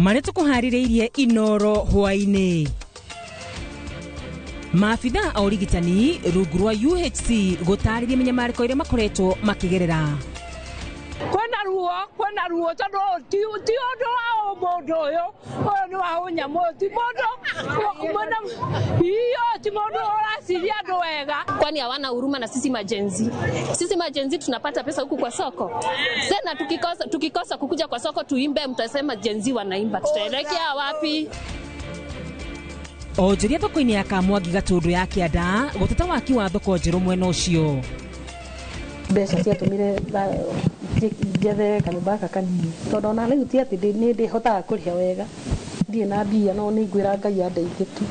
Mareto kuhaririirie Inoro hwaini. Maafitha a urigitani rungu rwa UHC gutaririe menyamariko iria makoretwo makigerera. Kwena ruo tondu ti undu wa mundu uyu ni wa unyamuti mundu iyo ti mundu urasiria andu wega, kwani hawana huruma na sisi majenzi. Sisi majenzi tunapata pesa huku kwa soko. Sasa tukikosa kukuja kwa soko tuimbe, mtasema jenzi wanaimba, tutaelekea wapi? Ojuria thoko-ini ya Kamwangi Gatundu ya Kianda guteta waki wa thoko njeru mwena ucio. Mbeca ciatumire jethe kanyumba kanini tondu ona riu ti ati ni ndihotaga kuriha wega, ndie na mbia no ni ngwira Ngai andeithitu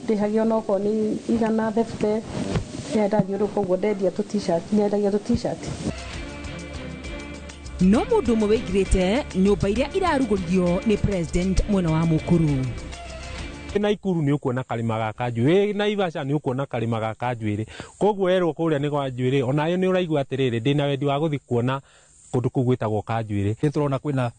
ndihagio no ko ni igana thefte nenda thiuruka uguo ndendia tu t-shirt nyendagia tu t-shirt. No mundu mwe wigirite nyumba iria iraruguririo ni president mwena wa Mukuru. Na Ikuru ni ukuona kalima gaka njwiri, na Ivasha ni ukuona kalima gaka njwiri, koguo erwo kuria ni gwa njwiri, ona yo ni uraigua atiriri ndina wendi wa guthi kuona kundu kugwitagwo ka njwiri. Ni turona kwina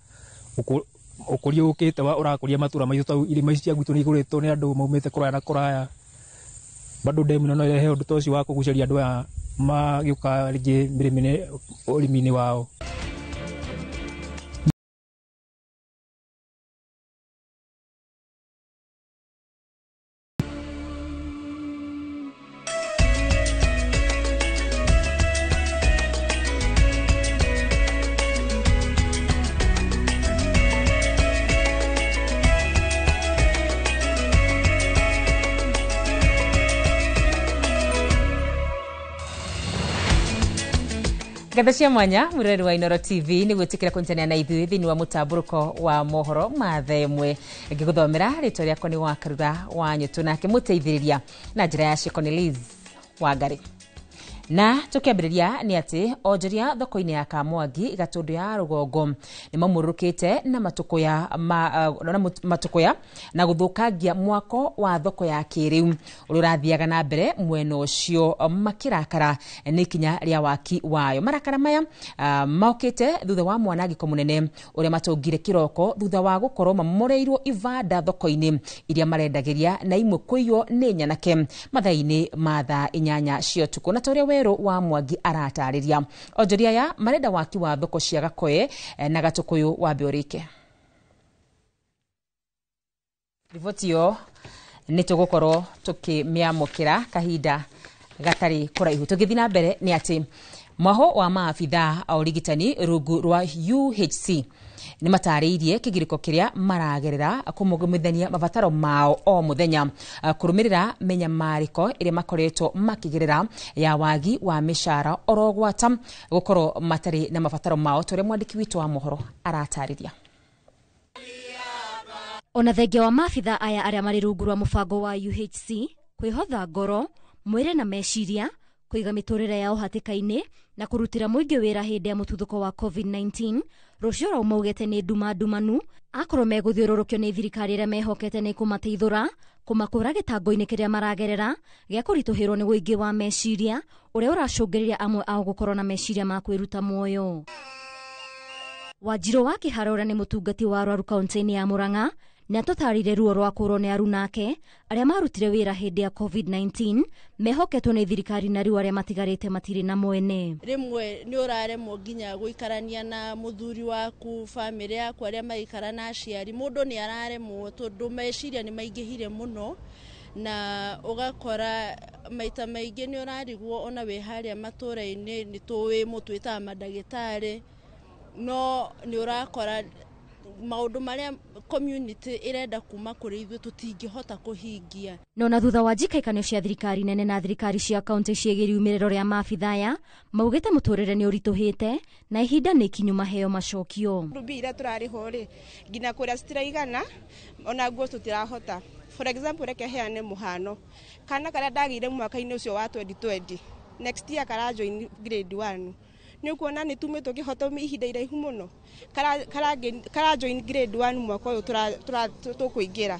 ukuria ukite wa urakuria matura maitu tau irima ici ciagutu ni iguritwo ni andu maumite kuraya na kuraya. Bado demu no ehe undu toci wa kuguceria andu aya magiuka ringi mirimine urimini wao. Gathashia mwanya mureri wa Inoro TV ni gwitikira kuntania na ithui thini wa mutamburuko wa mohoro mathemwe ngiguthomera ritwa riakwa ni Wakarura wa Nyutu nake muteithiriria na njira ya Shekonilis Wangari. Na tukiambiriria ni ati ojuria thoko-ini ya Kamwangi Gatundu ya Rugongo ni mamurukite na matukoya na guthukangia mwako wa thoko ya kiriu urathiaga na mbere mwena ucio makirakara ni kinya ria waki wayo. Marakara maya maukite thutha wa mwanangiko munene uria matungire kiroko thutha wa gukorwo mamoreirwo ivanda thoko-ini iria marendagiria na imwe kuiyo ni nyanake mathaini ma thaa 8 cia tuku. Na toria Wero wa Mwangi aratariria ojuria ya marenda waki wa thoko cia Gakoe na Gatukuyu wa Biorike. Riboti yo ni tugukorwo tukimiamukira kahinda gatari kuraihu. Tugithina mbere ni ati mwaho wa maafitha a urigitani rungu rwa UHC ni matariirie kigiriko kiria maragerera kumugumithania mabataro mao o muthenya kurumirira menyamariko iria makoretwo makigerera ya wagi wa mishara orogwata gukorwo matari na mabataro mao tore mwandiki witu wa mohoro aratariria. Ona thengia wa maafitha aya aria mari rungu rwa mubango wa UHC kwihotha ngoro mwire na meciria kuiga miturire yao hatikaini na kurutira muingi wira hindi ya mututhuko wa COVID-19 rucio ra umaugete ni ndumanu akorwo meguthiururukio ni thirikari iria mehokete ni kumateithura kumakura gitango-ini kiria maragerera gia kurituhirwo ni wuingi wa meciria uria uracungiriria amwe ao gukorwo na meciria ma kwiruta muoyo. Wanjiru wa Kihara uria ni mutungati wa arwaru kaunti-ini ya Murang'a ni atutarire ruo rwa kurwo ni arunake aria marutire wira hindi ya COVID-19 mehoketwo ni thirikari na riu aria matigarite matiri na mwene. Rimwe ni uraremwo nginya guikarania na muthuri waku family yaku aria maikara na aciari, mundu ni araremwo tondu meciria ni maingihire muno na ugakora maita maingi ni urarigwo ona we haria matura-ini ni tuwi mutwita madagitari no ni urakora maundu maria community irenda kuma kuri ithu tutingihota kuhingia. No na thutha wa njikaikanio cia thirikari nene na thirikari cia kaunti ciegeri umiriro ria maafithaya maugite muturire ni urituhite na ihinda ni kinyu maheo macokio. Rubira turariho ri ngina kuria citiraigana ona guo tutirahota. For example reke heane muhano kana karia ndagire mwaka-ini ucio wa 2020 next year kara join grade 1 ni kuona ni tumetwo kihota ihinda iraihu muno kara join grade 1 mwaka uyu tukuingira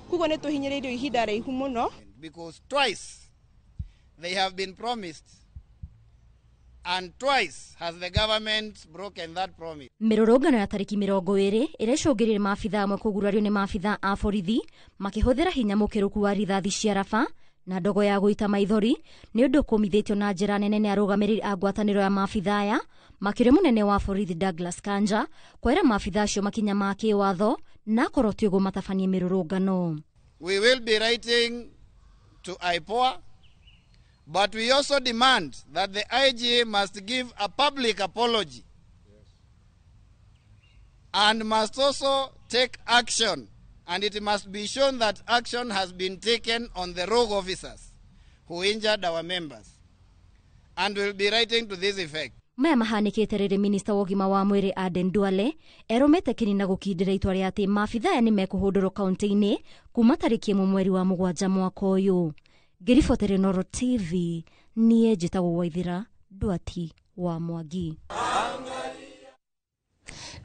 kugo ni tuhinyiririo ihinda raihu muno because twice they have been promised And twice has the government broken that promise. Mirurungano ya tariki 20 irecungirire maabitha amwe kugurario ni maabitha a borithi makihuthira hinya mukiruku wa rithathi cia raba na ndogo ya guita maithori ni undu kumithitio na njira nene ni arugamiriri a ngwataniro ya maabitha aya makire munene wa borithi Douglas Kanja kwera maabitha acio makinya ma kiwatho na korotio go matabanie mirurungano. We will be writing to IPOA, but we also demand that the IG must give a public apology and must also take action, and it must be shown that action has been taken on the rogue officers who injured our members, and we'll be writing to this effect. Maya mahanikite riri minista wa ugima wa mwiri Aden Duale eromete kinina gukindira itwa ria ati maabitha aya ni mekuhundurwo kaunti-ini kuma tariki 1 mweri wa 7 mwaka uyu. Ngiribotere Noro TV nie njitagwo Waithira Ndwati wa Mwangi.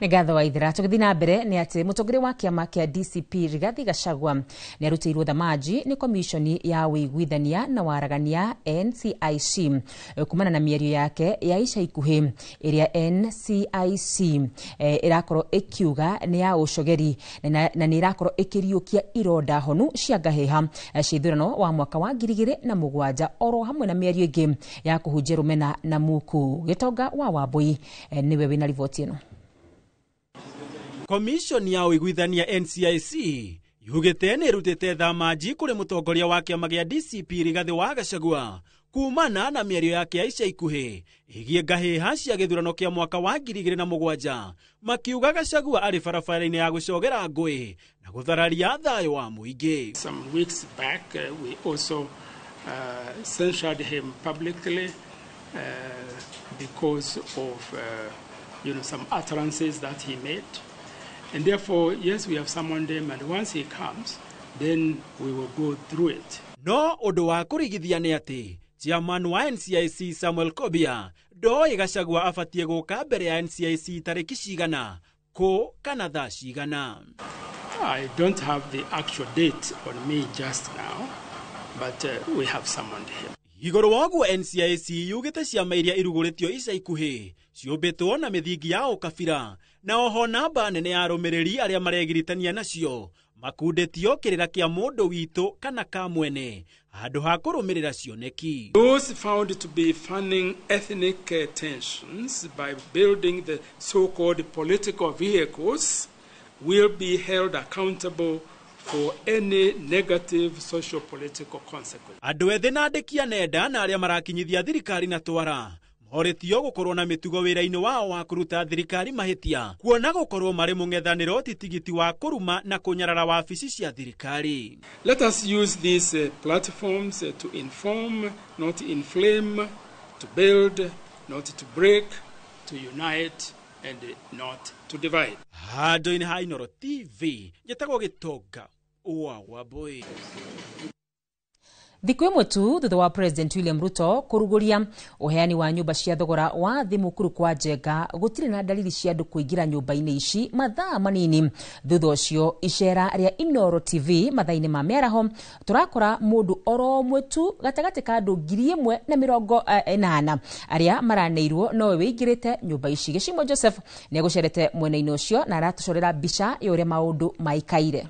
Nĩ ngatho Waithira. Tũgĩthiĩ na mbere nĩ atĩ mũtongoria wa kĩama kĩa DCP Rigathi Gachagua nĩ arutĩirwo thamanji nĩ komishoni ya wĩiguithania na waragania NCIC kumana na mĩario yake ya ica ikuhĩ ĩrĩa NCIC ĩrakorwo ĩkiuga nĩ ya ũcogeri na nĩ ĩrakorwo ĩkĩriũkia ironda honu cia ngahĩha cia ithurano wa mwaka wa 2007 oro hamwe na mĩario ĩngĩ ya kũhunjia rũmena na muku. Gĩtonga wa Wambui nĩwe wĩna riboti ĩno. Commission ya wĩiguithania NCIC yugĩte nĩ ĩrutĩte thamanji kũrĩ mũtongoria wa kĩama gĩa DCP Rigathi wa Gachagua kumana na mĩario yake ya ica ikuhĩ ĩgiĩ ngahĩha cia gĩthurano kĩa mwaka wa 2007 makiuga Gachagua arĩ barabara-inĩ ya gũcogera ngũĩ na gũthararia thayũ wa mũingĩ. Some weeks back we also censured him publicly because of some utterances that he made. And therefore, yes, we have summoned him, and once he comes, then we will go through it. No ũndũ wa kũrigithia nĩ atĩ chairman wa NCIC Samuel Kobia ndoĩ Gachagua abatie gũka mbere ya NCIC tarĩki cigana kũ kana thaa cigana. I don't have the actual date on me just now, but we have summoned him. Igũrũ woguo NCIC yugĩte ciama iria irugũrĩtio ica ikuhĩ ciũmbĩtwo na mĩthingi ya ũkabira na oho namba nene ya arũmĩrĩri arĩa maregiritania nacio makundĩtio kĩrĩra kĩa mũndũ witũ kana ka mwene handũ ha kũrũmĩrĩra cioneki. Those found to be fanning ethnic tensions by building the so-called political vehicles will be held accountable for any negative socio-political consequence. Andũ ethĩ na andĩki a nenda na arĩa marakinyithia thirikari na twara moretio gũkorwo na mĩtugo wĩra-inĩ wao wa kũruta thirikari mahĩtia kuona gũkorwo marĩ mũng'ethanĩro titigiti wa kũruma na kũnyarara wabici cia thirikari. Let us use these platforms to inform, not inflame, to build, not to break, to unite, and not to divide. Handũ-inĩ ha Inooro TV njĩtagwo Gĩtonga wa Wambui. Thikũ ĩmwe tu thutha wa President William Ruto kũrugũria ũheani wa nyũmba cia thogora wa thĩ mũkuru kwa Njenga gũtirĩ na dalili cia andũ kũingĩra nyũmba-inĩ ici mathaa manini. Thutha ũcio icera rĩa Inooro TV mathaa-inĩ ma mĩaraho tũrakora mũndũ oro ũmwe tu gatagatĩ ka andũ 1,080 arĩa maraneirwo nowe wĩingĩrĩte nyũmba ici. Gĩcimo Joseph nĩ agũcerete mwena-inĩ ũcio na aratũcorera mbica ya ũrĩa maũndũ maikaire.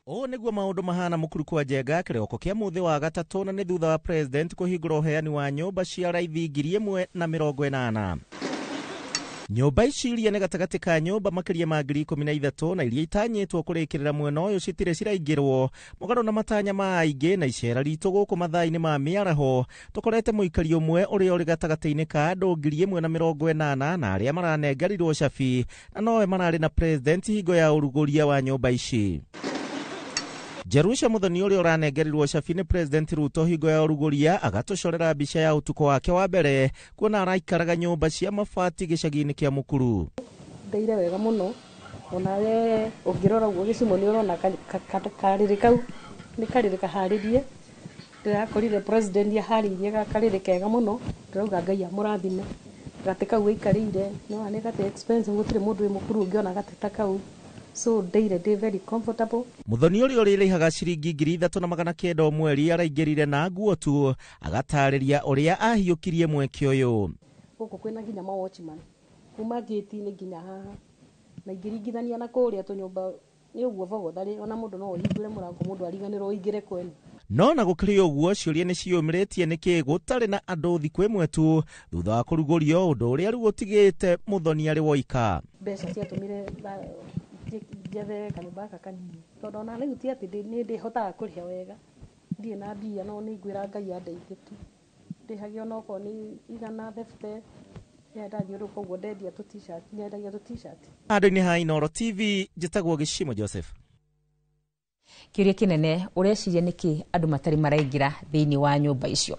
O nĩguo maũndũ mahana mũkuru kwa Njenga kĩroko kĩa mũthĩ wa gatatũ na nĩ thutha wa president kũhingũra ũheani wa nyũmba cia raithi 1,080. Nyũmba ici iria nĩ gatagatĩ ka nyũmba makĩria ma 13,000 na iria itanyĩtwo kũrĩkĩrĩra mwena ũyũ citirĩ ciraingĩrwo mũgarũ na matanya ma aingĩ na icera ritũ gũkũ mathaa-inĩ ma mĩaraho tũkorete mũikari ũmwe ũrĩa ũrĩ gatagatĩ-inĩ ka andũ 1,080 na arĩa maranengerirwo cabi na nowe mararĩ na president hingo ya ũrugũria wa nyũmba ici. Jerusha Muthoni ũrĩa ũranengerirwo cabi nĩ President Ruto hingo ya ũrugũria agatucorera mbica ya ũtukũ wake wa mbere kuona araikaraga nyũmba cia mabati gĩcagi-inĩ kĩa Mũkuru. Ndeire wega mũno onawe ũngĩrora ũguo Gĩcimo nĩ ũrona karĩrĩ kau nĩ karĩrĩ kaharĩrie ndĩrakorire president aharĩirie karĩrĩ kega mũno ndĩrauga Ngai amũrathime gatĩ kau gĩikarĩire no nĩ gatĩ expensive gũtirĩ mũndũ wĩ Mũkuru ũngĩona gatĩ ta kau so ndeire ndi very comfortable. Muthoni ũrĩa ũrĩrĩhaga ciringi 3,900 o mweri araingĩrire na nguo tu agatarĩria ũrĩa ahiũkirie mweke ũyũ. Gũkũ kwĩna nginya ma watchman kuma gate-inĩ nginya haha na ingĩringithania na kũrĩa tũnyũmba nĩ ũguo vogodharĩ ona mũndũ no ũhingũre mũrango mũndũ ariganĩrwo ũingĩre kwene. No na gũkĩrĩ ũguo ciũria nĩ ciũmĩrĩtie nĩkĩ gũtarĩ na andũ thikũ ĩmwe tu thutha wa kũrugũrio ũndũ ũrĩa rĩu ũtigĩte Muthoni arĩ woika. Mbeca ciatũmire njethe kanyũmba gaka kanini tondũ ona rĩu ti atĩ nĩ ndĩhotaga kũrĩha wega ndirĩ na mbia no nĩ ngwĩra Ngai andeithie tu ndĩhage ona okorwo nĩ igana 50 ndathiũrũrũka ũguo ndendia tũ t-shirt nyendagia tũ t-shirt. Handũ-inĩ ha Inooro TV njĩtagwo Gĩcimo Joseph. Kĩũria kĩnene ũreciria nĩkĩ andũ matarĩ maraingĩra thĩinĩ wa nyũmba icio.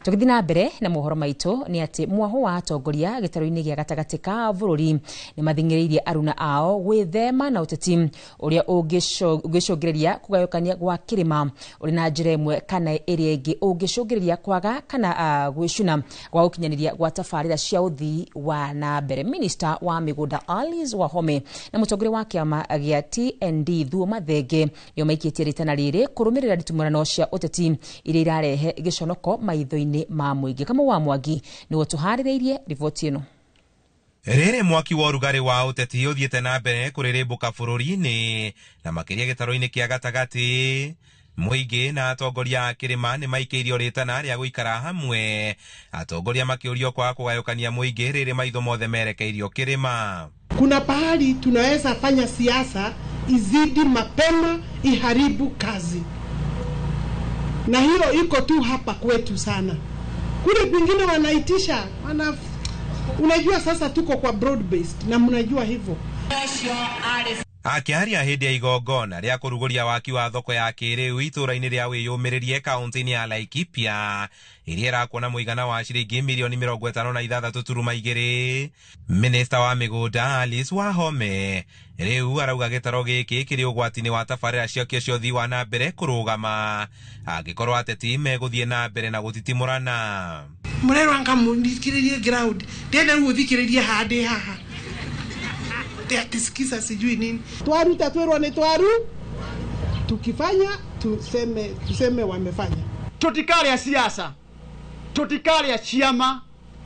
Tũgĩthiĩ na mbere na mohoro maitũ nĩ atĩ mwaho wa atongoria gĩtarũ-inĩ gĩa gatagatĩ ka bũrũri nĩ mathing'ĩrĩirie aruna ao gwĩthema na ũteti ũrĩa ũngĩcũngĩrĩria kũgayũkania gwa kĩrĩma ũrĩ na njĩra ĩmwe kana ĩrĩa ĩngĩ ũngĩcũngĩrĩria kwaga kana gwĩcuna gwa gũkinyanĩria gwa tabarĩra cia ũthii wa na mbere. Minista wa mĩgũnda Alice Wahome na mũtongoria wa kĩama gĩa TND Thuo Mathenge nĩo maikĩtie rĩtana rĩrĩ kũrũmĩrĩra nditimũrano cia ũteti iria irarehe gĩconoko maitho-inĩ ma mũingĩ. Kama wa Mwangi nĩwe tũharĩrĩirie riboti ĩno. Rĩrĩ mwaki wa ũrugarĩ wa ũteti ũthiĩte na mbere kũrĩrĩmbũka bũrũri-inĩ na makĩria gĩtarũ-inĩ kĩa gatagatĩ. Mũingĩ na atongoria a kĩrĩma nĩ maikĩirio rĩtana rĩa gũikara hamwe, atongoria makĩũrio kwa kũgayũkania mũingĩ rĩrĩ maitho mothe merekeirio kĩrĩma. Kuna pahali tunaweza fanya siasa izidi mapema iharibu kazi, na hilo iko tu hapa kwetu sana. Kule kwingine wanaitisha unajua sasa tuko kwa broad based na mnajua hivyo. Akĩaria hĩndĩ ya igongona rĩa kũrugũria waki wa thoko ya kĩrĩu itũũra-inĩ rĩa wĩyũmĩrĩrie kaunti-inĩ ya Laikipia iria ĩrakuona mũigana wa ciringi mirioni 56.2. Minista wa mĩgũnda Alice Wahome rĩu arauga gĩtaro gĩkĩ kĩrĩ ũgwati-inĩ wa tabarĩra ciakĩo cia ũthii wa na mbere kũrũgama angĩkorwo ateti megũthiĩ na mbere na gũtitimũrana. Mũrerwa ngamuthikĩrĩrie ground ndenda gũthikĩrĩria handĩ haha atisikiza sijui nini. Twaru tatwerwa ni twaru, tukifanya tuseme wamefanya. Tutikali ya siasa, tutikali ya chiama,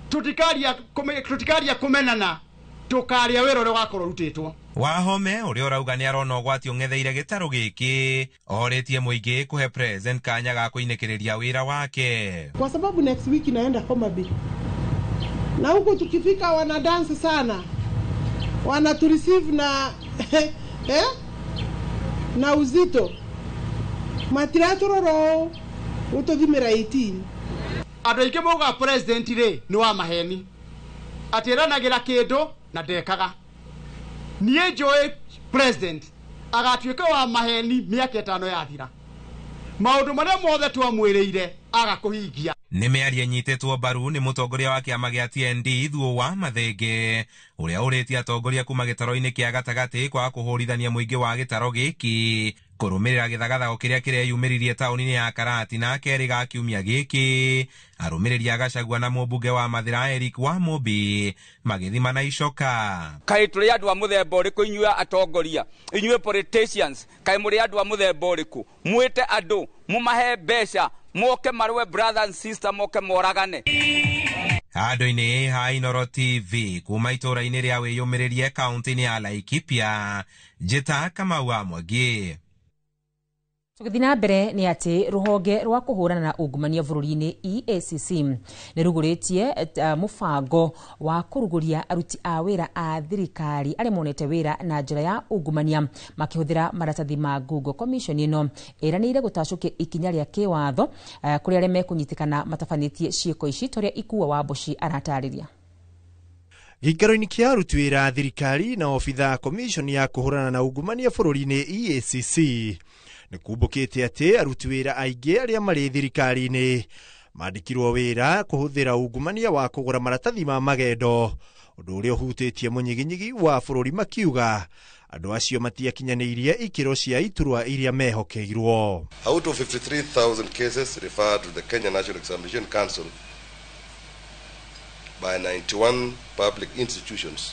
tutikali ya kumenana, tukali ya wero rwakorwo rutĩtwo. Wahome ũrĩa ũrauga nĩ arona ũgwati ũng'etheire gĩtarũ gĩkĩ ohorĩtie mũingĩ kũhe president kanya ga kũinĩkĩrĩria wĩra wake. Kwa sababu next week naenda Homa Bay na huko tukifika wana dance sana, wana tu receive na na uzito matiratororo utothimira 18. Andũ aingĩ moga president rĩ nĩ wa maheni atĩranagĩra kĩndũ na ndekaga. Niĩ njũĩ president agatuĩka wa maheni mĩaka 5 yathira, maũndũ marĩa mothe twamwĩrĩire agakũhingia. Nĩ mĩario nyitĩtwo mbaru nĩ mũtongoria wa kĩama gĩa TND Thuo wa Mathenge ũrĩa ũrĩtie atongoria kuma gĩtaro-inĩ kĩa gatagatĩ kwa kũhũrithania mũingĩ wa gĩtaro gĩkĩ kũrũmĩrĩra gĩthagathago kĩrĩa kĩreyumĩririe taũni-inĩ ya Karati na kerĩ ga kiumia gĩkĩ. Arũmĩrĩri a Gachagua na mũmbunge wa Mathira Eric Wamũmbi magĩthima na icoka. Kaĩ tũrĩ andũ a mũthemba ũrĩkũ inyuĩ atongoria, inyuĩ politicians, kaĩ mũrĩ andũ a mũthemba ũrĩkũ? Mwĩte andũ mũmahe mbeca moke marwe brother and sister moke moragane. Handũ-inĩ ha Inooro TV kuma itũũra-inĩ rĩa wĩyũmĩrĩrie kaunti-inĩ ya Laikipia, njĩta Kamau wa Mwangi. Tũgĩthiĩ na mbere nĩ atĩ rũhonge rwa kũhũrana na ungumania bũrũri-inĩ EACC nĩ rugũrĩtie mũbango wa kũrugũria aruti a wĩra a thirikari arĩa monete wĩra na njĩra ya ungumania makĩhũthĩra maratathi ma Google. Commission ĩno ĩranĩire gũtacũkia ikinya rĩa kĩwatho kũrĩ arĩa mekũnyitĩkana matabanĩtie ciĩko ici torĩa Ikuwa wa Mboci aratarĩria. Gĩikaro-inĩ kĩa aruti wĩra a thirikari na obitha commission ya kũhũrana na ungumania bũrũri-inĩ EACC nĩ kumbũkĩte atĩ aruti wĩra aingĩ arĩa marĩ thirikari-inĩ mandĩkirwo wĩra kũhũthĩra ungumania wa kũgũra maratathi ma magendo, ũndũ ũrĩa ũhutĩtie mũnyiginyigi wa bũrũri makiuga andũ acio matiakinyanĩirie ikĩro cia iturwa iria mehokeirwo. Out of 53,000 cases referred to the Kenya National Examination Council by 91 public institutions,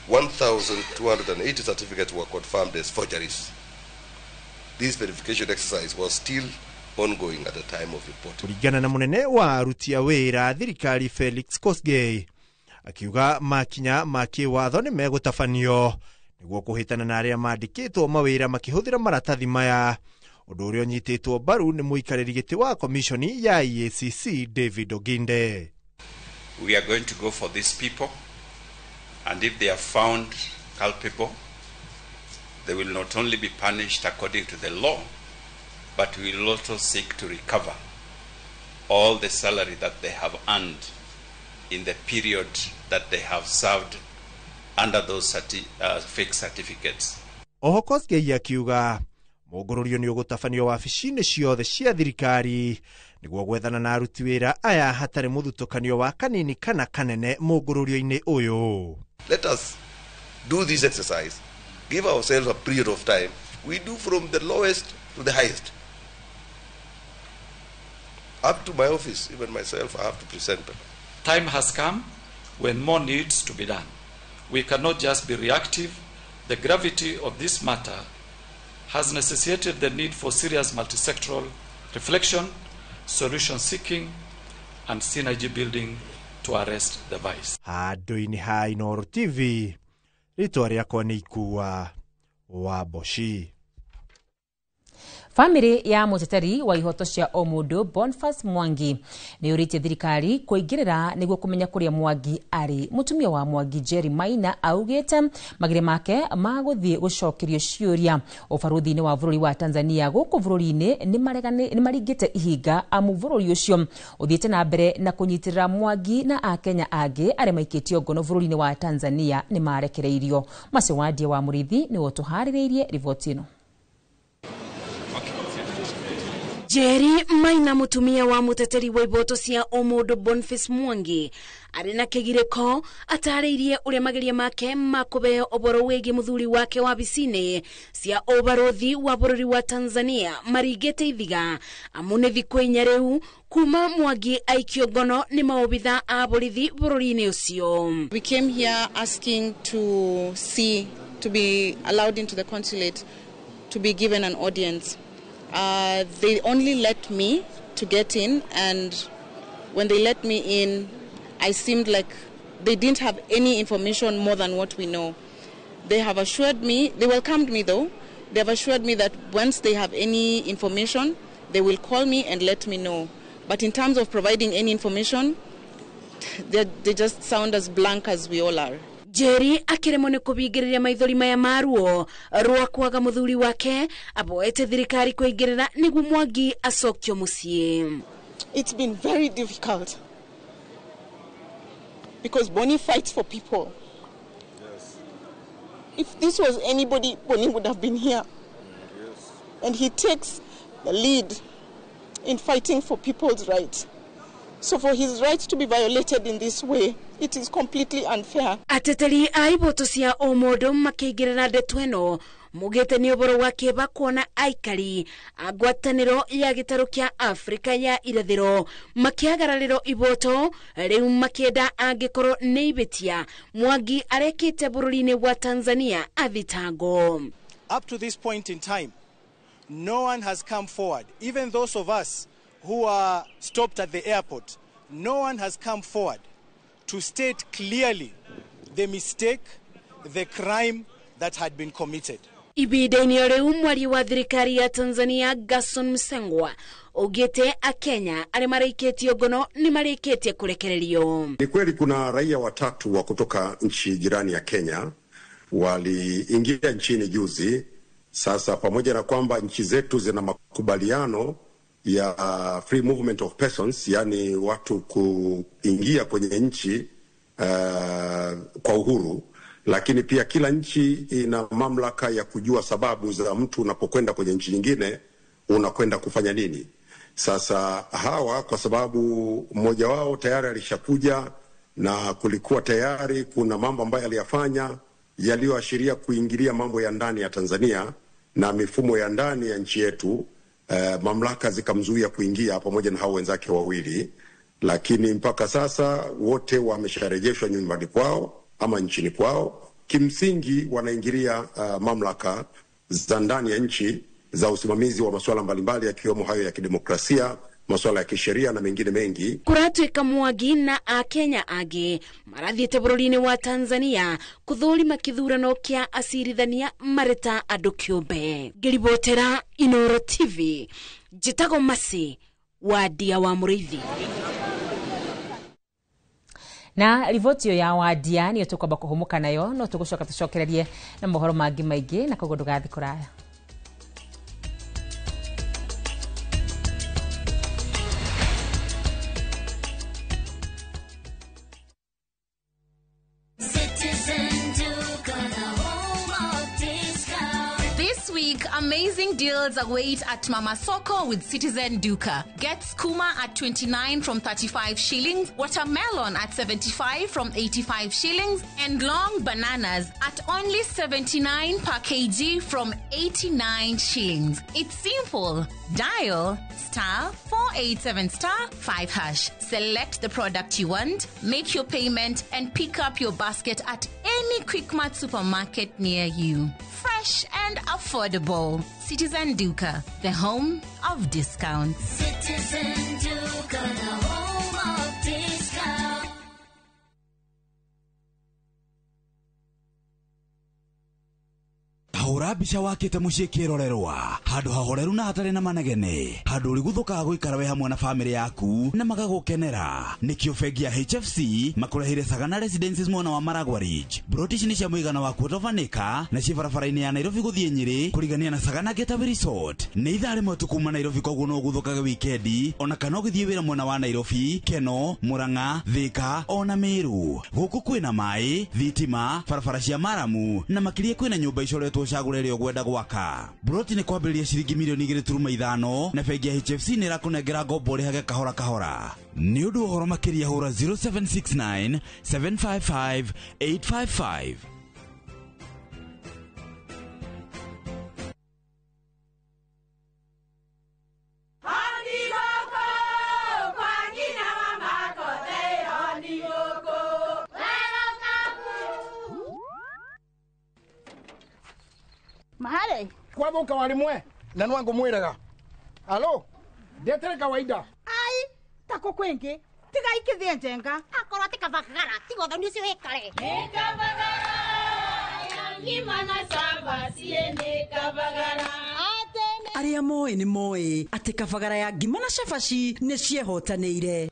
1,280 certificates were confirmed as forgeries. This verification exercise was still ongoing at the time of reporting. Kulingana na munene wa aruti a wira thirikari Felix Kosgei akiuga makinya makiwatho ni megutafanio niguo kuhitana na aria mandikitwo mawira makihuthira maratathi maya. Undu uria unyititwo baru ni muikariri giti wa komishoni ya EACC David Oginde. We are going to go for these people, and if they are found culpable, they will not only be punished according to the law, but we will also seek to recover all the salary that they have earned in the period that they have served under those fake certificates. Oho Kosgei akiuga mugururio ni ugutafanio wabici-ini ciothe cia thirikari niguo gwethana na aruti wira aya hatari muthutukanio wa kanini kana kanene mugururio-ini uyu. Let us do this exercise, give ourselves a period of time. We do from the lowest to the highest. Up to my office, even myself, I have to present them. Time has come when more needs to be done. We cannot just be reactive. The gravity of this matter has necessitated the need for serious multisectoral reflection, solution seeking, and synergy building to arrest the vice. Handu-ini ha Inooro TV, ritwa riakwa ni Ikua wa Boshi. Family ya muteteri wa ihoto cia omundu Boniface Mwangi ni uritie thirikari kuingirira niguo kumenya kuria Mwangi ari. Mutumia wa Mwangi Jerry Maina augite magire make maguthie gucokerio ciuria ubaruthi-ini wa bururi wa Tanzania guku bururi-ini ni maringite ihinga amu bururi ucio uthiete na mbere na kunyitirira Mwangi na Akenya angi ari maikitio ngono bururi-ini wa Tanzania ni marekereirio. Masewadie wa Murithi ni wotuhaririirie riboti ino. Jerry Maina mutumia wa muteteri wa ihoto cia omundu Boniface Mwangi ari na kigiriko atariirie uria mageria make makubeo oboro wegi muthuri wake wa bicini cia obarothi wa bururi wa Tanzania maringite ithiga amune thiku inya riu kuma Mwangi aikio ngono ni maobitha a borithi bururi-ini ucio. We came here asking to be allowed into the consulate, to be given an audience. They only let me to get in, and when they let me in, I seemed like they didn't have any information more than what we know. They have assured me, they welcomed me though, they have assured me that once they have any information, they will call me and let me know. But in terms of providing any information, they just sound as blank as we all are. Jerry akiremo ni kubigiriria maithori maya maruo rwa kwaga muthuri wake aboete thirikari kuingirira niguo Mwangi acokio mucii. It's been very difficult because Bonnie fights for people. Yes. If this was anybody, Bonnie would have been here. Yes. And he takes the lead in fighting for people's rights. So for his rights to be violated in this way, it is completely unfair. Ateteri aiboto cia omundu makigirira ndeto ino mugite ni oboro wake bakuona aikari agwataniro ya gitaro kia Afrika ya irathiro makiagarariro iboto riu makienda angikoro neibetia Mwangi arekite bururi-ini wa Tanzania athitango. Up to this point in time, no one has come forward. Even those of us who are stopped at the airport, no one has come forward to state clearly the mistake, the crime that had been committed. Ibideni riu mwari wa thirikari ya Tanzania Gerson Msengwa ugite Akenya ari mariketio ngono ni mariketie kurekererio. Ni kweli kuna raia watatu wa kutoka nchi jirani ya Kenya waliingia nchini juzi. Sasa pamoja na kwamba nchi zetu zina makubaliano ya free movement of persons, yani watu kuingia kwenye nchi kwa uhuru, lakini pia kila nchi ina mamlaka ya kujua sababu za mtu unapokwenda kwenye nchi nyingine unakwenda kufanya nini. Sasa hawa kwa sababu mmoja wao tayari alishakuja na kulikuwa tayari kuna mambo ambayo aliyafanya yaliyoashiria kuingilia mambo ya ndani ya Tanzania na mifumo ya ndani ya nchi yetu, mamlaka zikamzuia kuingia pamoja na hao wenzake wawili, lakini mpaka sasa wote wamesharejeshwa nyumbani kwao ama nchini kwao kimsingi wanaingilia mamlaka za ndani ya nchi za usimamizi wa masuala mbalimbali yakiwemo hayo ya kidemokrasia, masuala ya kisheria na mengine mengi. Kuratwika Mwangi na Akenya age marathiete bururi-ini wa Tanzania kuthurima kithurano kia acirithania mareta andu kiumbe. Ngiribotera Inooro TV, Njitago Masi wa Ndia wa Muriithi. Na rivotio ya Wadia niyo tukwamba kuhumuka nayo, no tugucoka tucokererie na mohoro mangi maingi na koguo ndugathi kuraya. Amazing deals await at Mama Soko with Citizen Duka. Get skuma at 29 from 35 shillings, watermelon at 75 from 85 shillings, and long bananas at only 79 per kg from 89 shillings. It's simple. Dial *487*5#. Select the product you want, make your payment, and pick up your basket at any Quickmart supermarket near you. Fresh and affordable. Citizen Duka, the home of discounts. Citizen Duka, the home of discounts. Hahora bica wakite mucii kirorerwa handu hahoreru na hatari na manegene handu uri guthuka guikara we hamwe na family yaku na magagukenera nikio bengi ya HFC makurehire Sagana Residences mwena wa Maragwa Ridge. Brotish ni cia muigana wa kuotovanika na cia barabara-ini ya Nairobi guthie Nyeri kurigania na Sagana Getaway Resort. Ni ithaa rimwe tu kuma Nairobi koguo no guthukaga wikendi ona kana ugithie wira mwena wa Nairobi, Keno, Murang'a, Thika ona Meru. Guku kwina mai, thitima, barabara cia maramu na makiria kwina nyumba icoretwo cagurere ogwenda gwaka. Broti ni kwambĩrĩria ciringi milioni 2.5 na bengi ya HFC ni ĩrakũnengera ngombo rĩhage kahora kahora. Nĩ ũndũ ũhoro makĩria hũra 0769 755 855. Mahale kwa boka walimwe na nwangu mwiraga. Alo ndetere kawaida ai tako kwenge tiga ikithie njenga akoro tikavagara tigotho nicio hekare Nikavagara ngima na samba siende kavagara. Aria moe ni moe ati kavagara ya ngima na cabaci ni ciehotanĩire.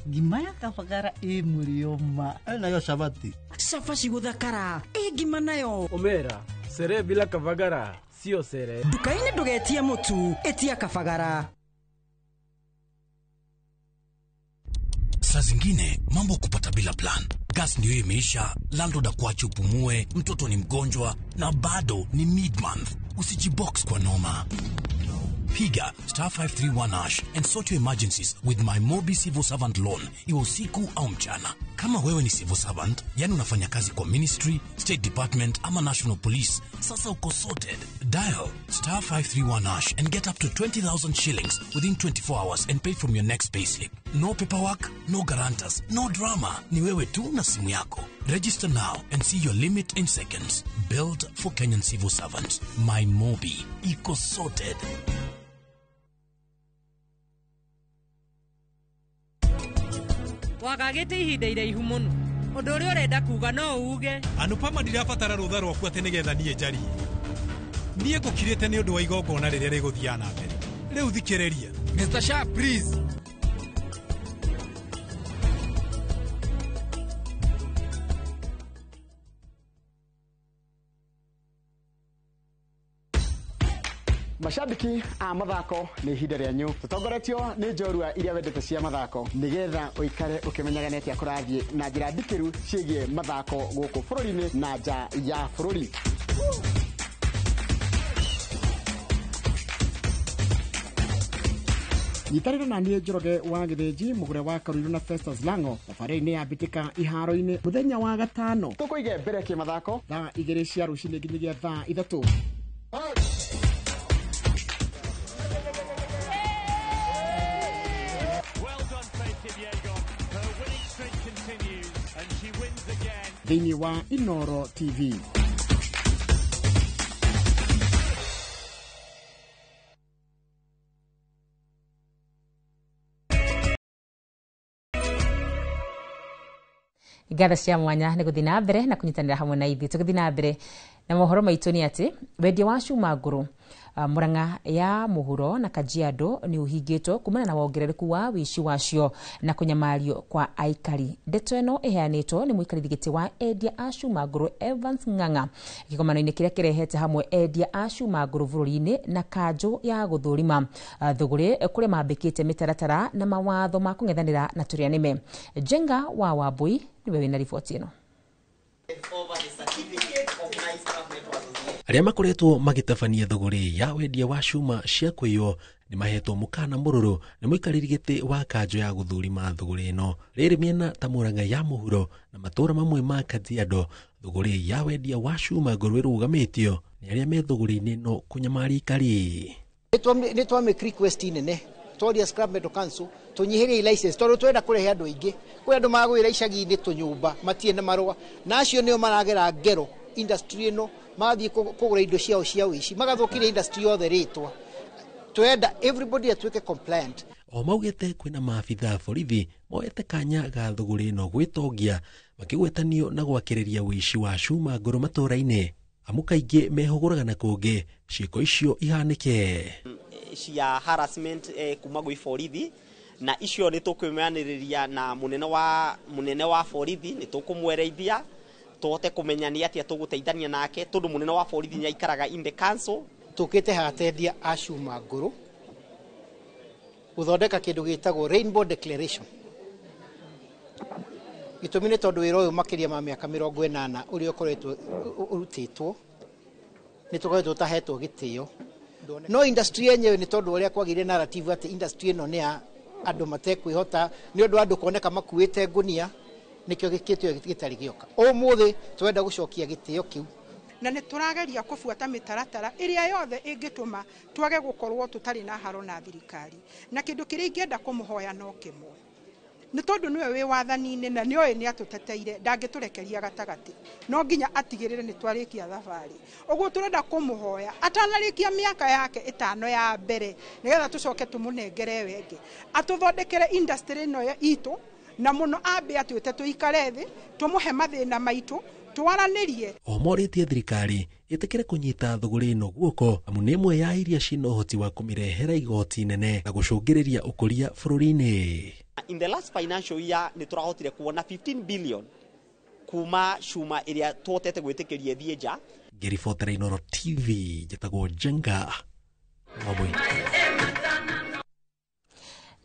Ngima ya kavagara mulioma nayo sabati cabaci guthakara ngima nayo omera sere bila kavagara sio sere. Duka-ini ndugetie mutu etia kavagara. Saa zingine mambo kupata bila plan. Gas ndio imeisha, landlord akuache upumue, mtoto ni mgonjwa na bado ni mid-month. Usijibox kwa noma. Piga *531# and sort your emergencies with my Mobi Civil Servant Loan, iwe usiku au mchana. Kama wewe ni civil servant, yani unafanya kazi kwa ministry, state department ama national police, sasa uko sorted. Dial *531# and get up to 20,000 shillings within 24 hours and pay from your next payslip. No paperwork, no guarantors, no drama. Ni wewe tu na simu yako. Register now and see your limit in seconds. Built for Kenyan civil servants. My Mobi. Iko sorted. Wakagete ihinda iraihu muno undu uri urenda kuga no uge Anupama ndirabatara rutha rwaku ati nigetha nie njari nie ngukirite ni undu wa igongona riria riguthiana mbere riu thikiriria Mr. Sharp please. Mashabiki a mathako ni ihinda rĩanyu tutongoretio ni njorua iria wendete cia mathako nigetha uikare ukimenyaga neti akurathie na njira ndikiru ciĩgie mathako gũkũ bũrũri-inĩ na nja ya bũrũri. Nyitarĩra na niĩ Njoroge wa Gĩthĩnji mũgũre wa Karuiru na Festus Lango thabarĩ-inĩ ya mbĩtĩka iharo-inĩ mũthenya wa gatano tũkũige mbere kĩmathako thaa 2 cia rũcinĩ nginyagia thaa 3. thĩinĩ wa Inoro TV. Ngatho cia mwanya nĩ gũthiĩ na mbere na kũnyitanĩra hamwe na ithuĩ. Tũgĩthiĩ na mbere na mohoro maitũ nĩ atĩ wendia wa cuma ngũrũ Murang'a ya mũhuro na Kajiado nĩ ũhingĩtwo kumana na wongerereku wa wici wacio na kũnyamario kwa aikari. Ndeto ĩno ĩheanĩtwo nĩ mũikarĩri gĩtĩ wa endia a cuma ngũrũ Evans Ng'ang'a gĩkomano-inĩ kĩrĩa kĩrehete hamwe endia a cuma ngũrũ bũrũri-inĩ na kanjũ ya gũthũrima thũgũrĩ kũrĩa mambĩkĩte mĩtaratara na mawatho ma kũng'ethanĩra na tũrĩa nĩme. Jenga wa Wambui niwe wĩna riboti ĩno. Arĩa makoretwo magĩtabania thũgũrĩ ya wendia wa cuma cia kwĩyo nĩ mahetwo mũkana mũrũrũ nĩ mũikarĩri gĩtĩ wa kanjũ ya gũthũrima thũgũrĩ ĩno. Rĩrĩ mĩena ta Murang'a ya mũhuro na matũra mamwe ma Kajiado, thũgũrĩ ya wendia wa cuma ngũrũ ĩrũgamĩtio nĩ arĩa me thũgũrĩ-inĩ ĩno kũnyamaria aikari. Nĩ twamake request nene twaria Scrap Metal Council tunyihirie license tondũ twenda kũrehe andũ aingĩ. Kwĩ andũ magwĩra icagi-inĩ tũnyũmba matirĩ na marũa, na acio nĩo maragera ngero industry ĩno magathiĩ kũgũra indo ciao cia ũici magathũkĩria industry yothe rĩtwa. Twenda everybody atuĩke compliant. O maugĩte kwĩna maabitha borithi moete kanya ga thũgũrĩ ĩno gwĩtongia makĩgwetanio na gwakĩrĩria ũici wa cuma ngũrũ matũra-inĩ, amu kaingĩ mehũgũraga na kũngĩ ciĩko icio ihanĩke. Cia harassment kuma gwĩ borithi na icio nĩ tũkũmeanĩrĩria na munene wa borithi, nĩ tũkũmwereithia tuhote kumenya nĩ atĩa tũgũteithania nake tondũ munene wa borithi nĩ aikaraga in the council. Tukĩte hatendia a cuma ngũrũ gũthondeka kĩndũ gĩtagwo Rainbow Declaration. Gĩtũmi nĩ tondũ wĩra ũyũ makĩria ma mĩaka 80 ũrĩa ũkoretwo ũrutĩtwo nĩ tũkoretwo tahetwo gĩtĩo. No industry yenyewe nĩ tondũ ũrĩa kwagĩrĩire narrative atĩ industry ĩno nĩ ya andũ matekwĩhota nĩ ũndũ andũ kuoneka makuĩte ngunia nikio gĩkĩtio gĩtarĩ gĩoka. Ũmũthĩ twenda gũcokia gĩtĩo kĩu na nĩ tũrageria kũbuata mĩtaratara ĩrĩa yothe ĩngĩtũma twage gũkorwo tũtarĩ na haro na thirikari. Na kĩndũ kĩrĩa ingĩenda kũmũhoya no kĩmwe, nĩ tondũ nĩwe wĩ wathani-inĩ na nĩoĩ nĩ atũteteire, ndangĩtũrekeria gatagatĩ, no nginya atigĩrĩre nĩ twarĩkia thabarĩ. Ũguo tũrenda kũmũhoya atanarĩkia mĩaka yake 5 ya mbere nĩgetha tũcoke tũmũnengere wenge, atũthondekere industry ĩno itũ na mũno ambe atwĩte tũikare thĩ tũmũhe mathĩna maitũ twaranĩrie. O morĩtie thirikari ĩtĩkĩre kũnyita thũgũrĩ ĩno guoko, amu nĩ ĩmwe ya iria ciĩna ũhoti wa kũmĩrehera igoti nene na gũcũngĩrĩria ũkũria bũrũri-inĩ. In the last financial year nĩ tũrahotire kuona 15 billion kuma cuma ĩrĩa tuhotete gwĩtĩkĩria thiĩ nja. Ngĩribotera Inoro TV, njĩtagwo Jenga Wambui.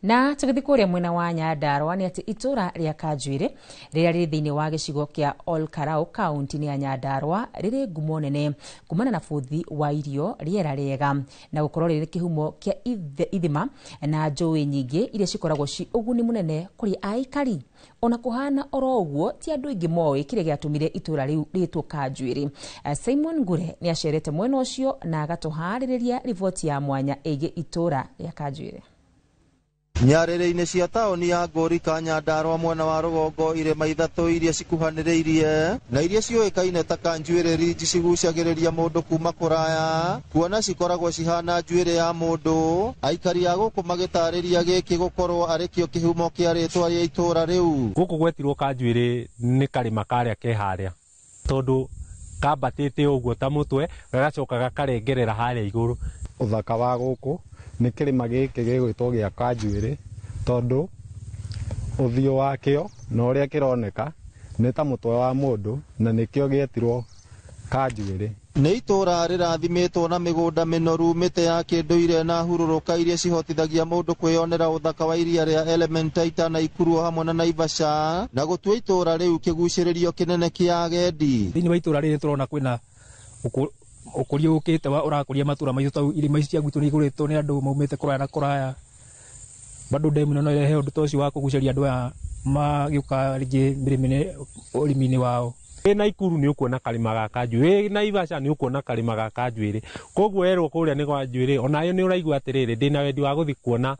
Na tũgĩthiĩ kũrĩa mwena wa Nyandarua nĩ atĩ itũra rĩa Kanjuĩrĩ rĩrĩa rĩrĩ thĩinĩ wa gĩcigo kĩa Olkarau kaunti-inĩ ya Nyandarua rĩrĩ ngumo nene kumana na bũthi wa irio, rĩera rĩega na gũkorwo rĩrĩ kĩhumo kĩa ithima na njũĩ nyingĩ iria cikoragwo ci ũguni mũnene kũrĩ aikari. Ona kũhana oro ũguo ti andũ aingĩ moĩ kĩrĩa gĩatũmire itũra rĩu rĩtwo Kanjuĩrĩ. Simon Ngure nĩ acerete mwena ũcio na agatũharĩrĩria riboti ya mwanya ĩgiĩ itũra rĩa Kanjuĩrĩ. Nyarĩrĩ-inĩ cia taũni ya Ngũri ka Nyandarua mwena wa rũgongo irĩma ithatũ iria cikuhanĩrĩirie na iria ciũĩkaine ta Kanjuĩrĩ Ridge cigucagĩrĩria mũndũ kuma kũraya, kuona cikoragwo cihana njuĩrĩ ya mũndũ. Aikari a gũkũ magĩtarĩria gĩkĩ gũkorwo arĩkĩo kĩhumo kĩa rĩtwa rĩa itũra rĩu. Gũkũ gwetirwo Kanjuĩrĩ nĩ karĩma karĩa ke harĩa, tondũ kambatĩte ũguo ta mũtwe gagacoka gakarengerera harĩa igũrũ. Ũthaka wa gũkũ nĩ kĩrĩma gĩkĩ gĩgwĩtwo gĩa Kanjuĩrĩ tondũ ũthiũ wakĩo na ũrĩa kĩroneka nĩ ta mũtwe wa mũndũ na nĩkĩo gĩetirwo Kanjuĩrĩ. Nĩ itũra rĩrathimĩtwo na mĩgũnda mĩnoru, mĩtĩ ya kĩndũire na hurũrũka iria cihotithagia mũndũ kwĩyonera ũthaka wa iria rĩa Elementaita na Ikuru hamwe na Naivasha na gũtua itũra rĩu kĩgucĩrĩrio kĩnene kĩa agendi. Thĩinĩ wa itũra rĩrĩ tũrona kwĩna ũkũria ũkĩte ũrakũria matũra maitũ ta irĩma ici cia gwitũ nĩ igũrĩtwo nĩ andũ maumĩte kũraya na kũraya. Bado ndemu no ĩrehe ũndũ ta ũcio wa kũgucĩria andũ aya magĩũka rĩngĩ ũrĩmi-inĩ wao. Na Ikuru nĩ ũkuona karĩma ga Kanjuĩrĩ, Naivasha nĩ ũkuona karĩma ga Kanjuĩrĩ. Koguo erwo kũrĩa nĩ Kanjuĩrĩ, onayo nĩ ũraigua atĩrĩrĩ ndĩna wendi wa gũthiĩ kuona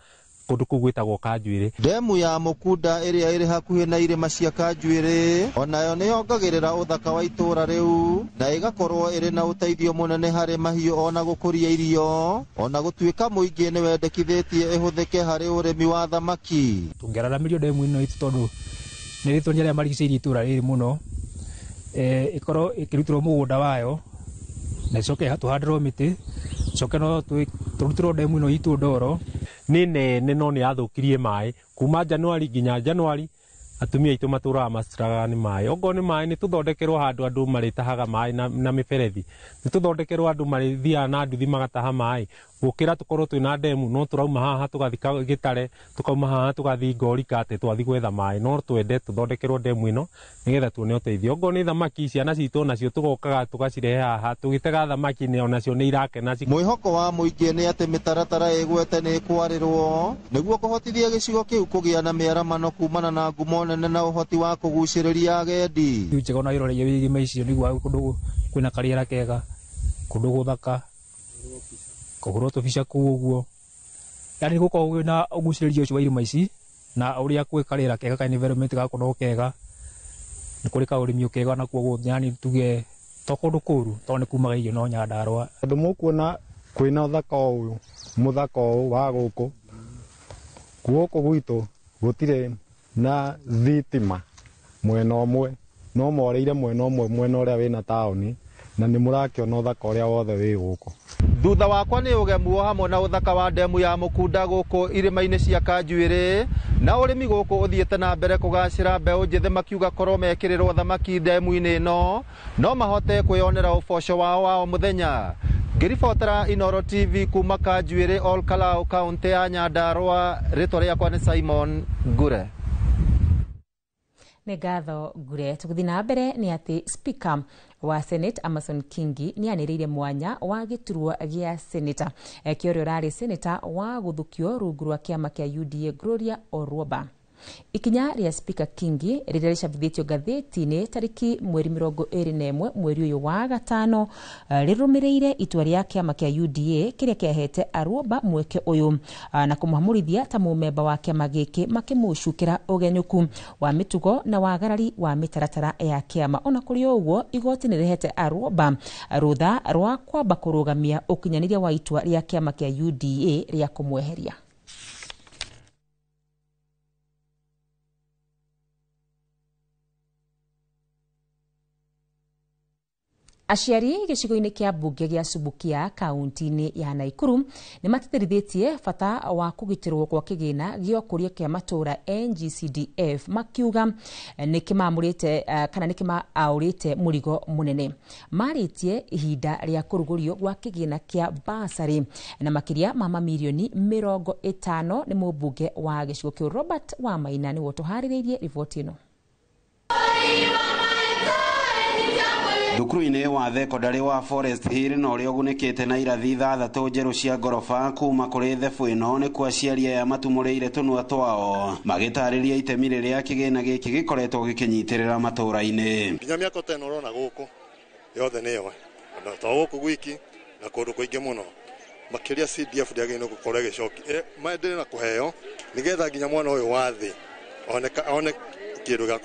kundu kuu gwitagwo Kanjuiri. Demu ya Mukunda ĩrĩa ĩrĩ hakuhĩ na irĩma cia Kanjuiri onayo nĩyongagĩrĩra ũthaka wa itũra rĩu na ĩgakorwo ĩrĩ na ũteithio mũnene harĩ mahiũ ona gũkũria irio ona gũtuĩka mũingĩ nĩ wendekithĩtie ĩhũthĩke harĩ ũrĩmi wa thamaki. Tũngĩararamĩrio demu ĩno itu tondũ nĩ rĩtũnia rĩa marigicĩirie itũra rĩrĩ mũno ĩkorwo ĩkĩrutirwo mũgũnda wayo na icoke tuhandirwo mĩtĩ coke no tũrutirwo demu ĩno itu ndoro nĩ nene no nĩ yathũkirie maĩ kuma Januari nginya Januari atumia aitũ matũraga maciraga nĩ maĩ ongo nĩ maĩ nĩ tũthondekerwo handũ andũ marĩtahaga maĩ na mĩberethi nĩ tũthondekerwo andũ marĩthiaga na nduthi magataha maĩ gũkĩra tũkorwo twĩna demu no tũrauma haha tũgathika Gĩtare tũkauma haha tũgathi Ngorika atĩ twathi gwetha maĩ no twende tũthondekerwo demu ĩno nĩgetha tuone ũteithio ongo nĩ thamaki ciana citũ nacio tũgokaga tũgacirehe haha tũgĩtega thamaki onacio nĩ irakena. Mwĩhoko wa mũingĩ nĩ atĩ mĩtaratara ĩgwete nĩ kwarĩrwo nĩguo kũhotithia gĩcigo kĩu kũgĩa na mĩaramano kumana na ngumo nene na ũhoti wa kũgucĩrĩria agendi. Rĩu njega no iroreire irĩma icio nĩguo kũndũ kwĩna karĩera kega kũndũ gũthaka kũhũrwo tũbica kũu ũguo yani gũkorwo na ũgucĩrĩrio ũcio wa irĩma ici na ũrĩa kwĩ karĩera kega ka environment gakorwo kega nĩ kũrĩ kaũrĩmi kega na kuoguo yani tuge to kũndũ kũru to nĩ kumaga irio no Nyandarua. Andũ mũkuona kwĩna ũthaka ũyũ mũthaka ũyũ wa gũkũ gwitũ gũtirĩ na thitima mwena ũmwe no moreire mwena ũmwe mwena ũrĩa wĩna taũni na nĩ mũrakĩona ũthaka ũrĩa wothe wĩ gũkũ. Thutha wakwa nĩ ũgemuo hamwe na ũthaka wa demu ya Mukunda gũkũ irĩma-inĩ cia Kanjuiri na ũrĩmi gũkũ ũthiĩte na mbere kũgacĩra mbeũ njĩthĩ makiuga korwo mekĩrĩrwo thamaki demu-inĩ ĩno no mahote kwĩyonera ũboco wao wa o mũthenya. Ngĩribotera Inooro TV kuma Kanjuiri Ol Kalou kaunti ya Nyandarua, rĩtwa rĩakwa nĩ Simon Ngure. Nĩ ngatho Ngure. Tũgũthiĩ na mbere nĩ atĩ Speaker wa Senate Amason Kingi nĩ anĩrĩire mwanya wa gĩturwa gĩa Senator kĩorĩa ũrarĩ Senator wa gũthukio rungu rwa kĩama kĩa UDA Gloria Orwoba. Ikinya rĩa Speaker Kingi rĩrĩa rĩcabithĩtio ngathĩti-inĩ tarĩki mweri 21 mweri ũyũ wa gatano rĩrũmĩrĩire itua rĩa kĩama kĩa UDA kĩrĩa kĩahete Arwoba mweke ũyũ na kũmũhamũrithia ta mũmemba wa kĩama gĩkĩ makĩmũcukĩra ũgenyũku wa mĩtugo na wagarari wa mĩtaratara ya kĩama. Ona kũrĩ ũguo igoti nĩ rĩhete Arwoba rũtha rwa kwamba kũrũgamia ũkinyanĩria wa itua rĩa kĩama kĩa UDA rĩa kũmweheria. Aciari gĩcigo-inĩ kĩa mbunge gĩa Subukia kaunti-inĩ ya Naikuru nĩ matĩrithĩtie bata wa kũgitĩrwo kwa kĩgĩna gĩa ũkũria kĩa matũra NGCDF makiuga nĩ kĩmamũrĩte kana nĩ kĩmaũrĩte mũrigo mũnene. Marĩtie ihinda rĩa kũrugũrio gwa kĩgĩna kĩa basarĩ na makĩria ma mamirioni 50 nĩ mũmbunge wa gĩcigo kĩu Robert Wamaina nĩwe tũharĩrĩirie riboti ĩno. Thukuru-inĩ wa thekondarĩ wa Forest Hill no ũrĩa ũgunĩkĩte na irathi 6 njerũ cia ngoroba kuma kũrĩ thebu ĩno nĩ kwa aciari aya matumũrĩire tũnua twao magĩtarĩria itemi rĩrĩa kĩgĩna gĩkĩ gĩkoretwo gĩkĩnyitĩrĩra matũra-inĩ. Nginya mĩaka ta ĩno ũrona gũkũ yothe nĩyo na to gũkũ gwiki na kũndũ kũingĩ mũno makĩria CDF ndĩagĩrĩirwo gũkorwo ĩgĩcokia maendelee na kũheo nĩgetha nginya mwana ũyũ wa thĩ one kĩndũ gĩa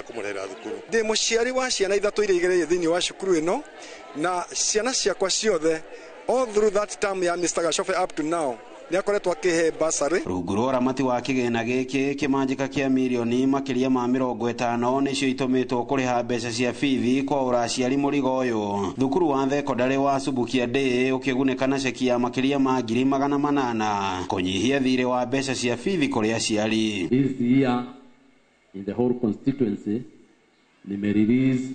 kũmũrehera thukuru. Ndĩ mũciari wa ciana 3 iria igereire thĩinĩ wa cukuru ĩno na ciana ciakwa ciothe all through that term ya Mr. Gachofe up to now nĩ akoretwo akĩhe basarĩ. Rungu rwa ũramati wa kĩgĩna gĩkĩ kĩmanjĩka kĩa mirioni makĩria ma 50 nĩcio itũmĩtwo kũrĩha mbeca cia bithi kwa ũraciari mũrigo ũyũ. Thukuru wa thekondarĩ wa Subukia D ũkĩgunĩka na ceki ya makĩria ma 800,000 kũnyihia thirĩ wa mbeca cia bithi kũrĩ aciari. In the whole constituency, release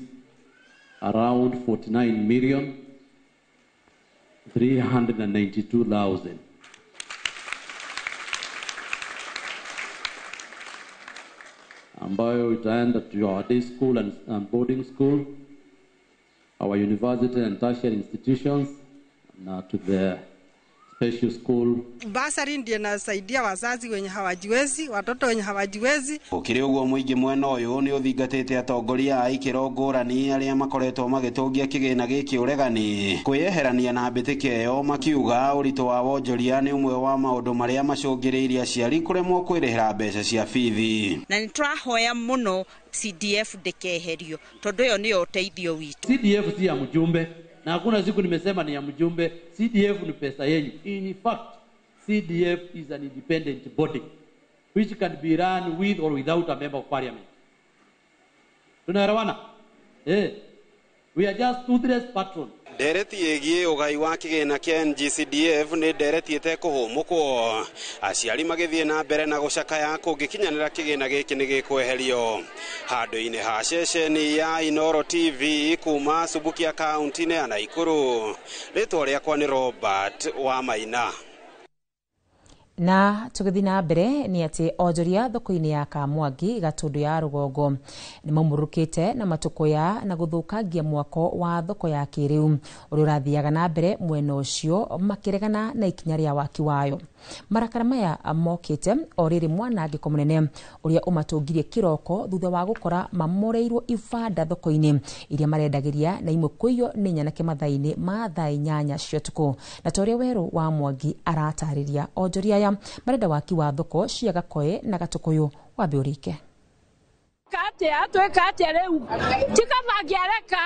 around 49,392,000. Ambayo itaenda to our day school and boarding school, our university and tertiary institutions, and to the special school. Basari ndiye nasaidia wazazi wenye hawajiwezi, watoto wenye hawajiwezi. Ukiri uguo muingi mwena uyu ni uthingatite atongoria a ikiro ngurani aria makoretwo magitungia kigina giki uregani kwiyeherania na mbitike yo makiuga urito wa wonjoria ni umwe wa maundu maria macungiriirie aciari kuremwo kwirihira mbeca cia bithi. Na nitwahoya muno CDF ndekeherio tondu yo ni uteithio witu. CDF si ya mjumbe na hakuna siku nimesema ni ya mjumbe. CDF ni pesa yenyu. In fact, CDF is an independent body which can be run with or without a member of parliament. Tunaelewana? We are just toothless patrons. Ndereti yegie ugai wa kigina kia NGCDF ni ndereti ite kuhumukwo aciari magithie na mbere na gucakaya kungikinyanira kigina giki ni gikweherio handu-ini ha ceceni ya Inoro TV kuma Subukia kaunti ya Naikuru. Ritwa riakwa ni Robert wa Maina. Na tugithi na mbere ni ati onjoria thoko-ini ya Kamwangi Gatundu ya Rugongo ni mamurukite na matukoya na guthukangia mwako wa thoko ya kiriu uri urathiaga na mbere mwena ucio makiregana na ikinya ria waki wayo. Marakara maya mokite oriri mwanangiko munene uria umatungirie kiroko thutha wa gukora mamoreirwo ibanda thoko-ini iria marendagiria na imwe kuiyo ni nyanake mathaini ma thaa 8 cia tuku. Na toria Weru wa Mwangi aratariria onjoria marenda waki wa thoko cia Gakoe na Gatukuyu wa Biurike. Kate atweka ate reu tika magiareka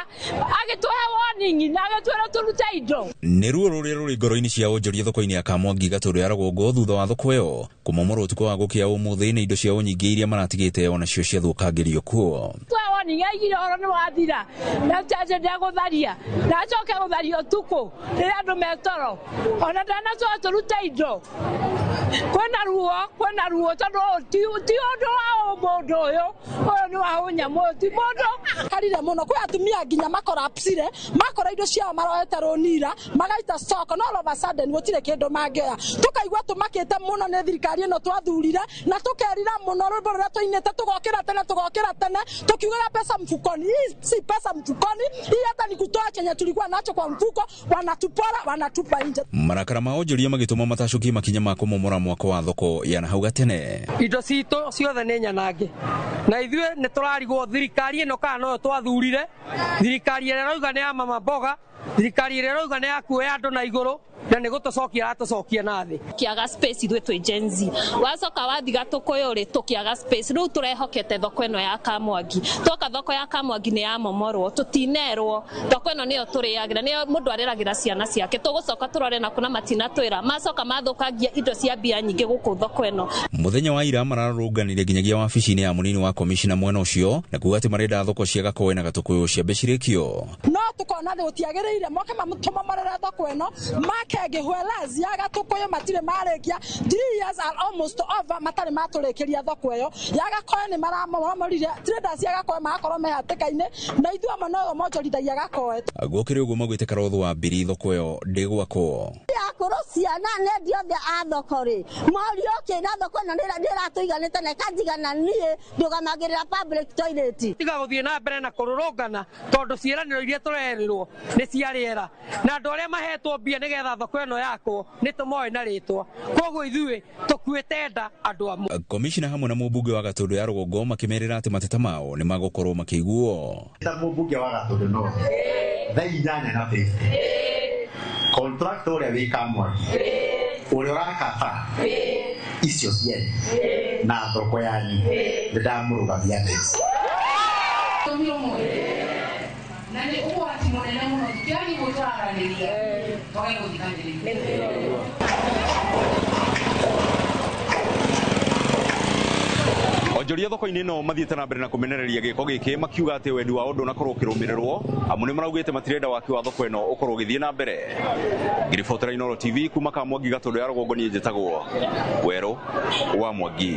agitwe warning na agitwera turuta indo ni ruo ruri ruri ngoro-ini cia onjoria thoko-ini ya Kamwangi Gatundu ya Rugongo thutha wa thoko iyo kumomora utuko wa gukia umuthi ni indo cia unyingi iria maratigite ona cio cia thukangirio kuo twa warning aigire oro ni wathira na taje ndagutharia na acoke guthario tuko ri andu metoro ona ndana turuta indo kwena ruo tondu ti undu wa mundu uyu ni wahunya moti mondo harire muno kwa atumia nginya makorapsire makora indo ciao maroete runira magaita stock no all of a sudden gutire kindu mangioya tukaigwa tumakite muno ne thirikari ino twathurire na tukerira muno rubora twainete tugokira tene tukiugera pesa mfukoni si pesa mfukoni hii hata ni kutoa chenye tulikuwa nacho kwa mfuko wanatupora wanatupa nje. Marakara ma onjoria magituma matashuki makinya ma kumomora mwako wa thoko ya nahau gatene indo cito ciothe ni nyanange na ithue ne turarigwo thirikari ino kana no twathurire thirikari ire roiga ne ya mama mboga thirikari ire roiga ne ya kuoya andu na iguru na ne gutucokia ratucokia na thi kiaga space ithue twi Gen Z wacoka wathiga tukuyo ri tukiaga space riu turehokete thoko ino ya Kamwangi toka thoko ya Kamwangi ni ya momorwo tutinerwo thoko ino niyo turiagira niyo mundu areragira ciana ciake tugucoka turore na kuna matina twira macoka mathukangia indo cia bia nyingi guku thoko ino. Muthenya wa ira mararunganire ginyagia wabici-ini ya munini wa komishina mwena ucio na kuga ati marenda thoko cia Gakoe na Gatukuyu cia becirikio no tukona thi gutiagiriire moke mamutuma marera thoko ino makengihwelezi ya Gatukuyu matire marekia 3 years are almost over matari maturekeria thoko iyo ya Gakoe ni maramorire traders ya Gakoe makorwo mehatikaine na ithuĩ amwe no monjorithagia Gakoe gukire uguo magwite karotho wa mbiri thoko iyo ndigwako akoro ciana ne ndiothe a thoko ri morio kina thoko ino ndiratuiganite na kanjigana nie ndugamagirira public toilet tiga guthie na mbere na kururungana tondu ciiraniro iria turerirwo ni ciariera na andu aria mahetwo mbia nigetha thoko ino yakwo ni tumoe na ritwa koguo ithuĩ tukuite nda andu amwe. Komishina hamwe na mubunge wa Gatundu ya Rugongo makimerera ati mateta mao ni magukorwo makiguo ta mubunge wa Gatundu no thai nyanya na thai contractor uria wi Kamwangi uria urakata icio ciene na thoko yanyu ndamurugamia thai na ni ugwati munene muno kiani gutwaraniria toge guthikaniriria onjoria thoko-ini no mathiete na mbere na kumenereria giko giki makiuga ati wendi wa undu nakorwo kirumirirwo amu ni maraugite matirenda waki wa thoko ino ukorwo githie na mbere. Ngiribotera Inoro TV kuma Kamwangi Gatundu ya Rugongo ni njitagwo Weru wa Mwangi.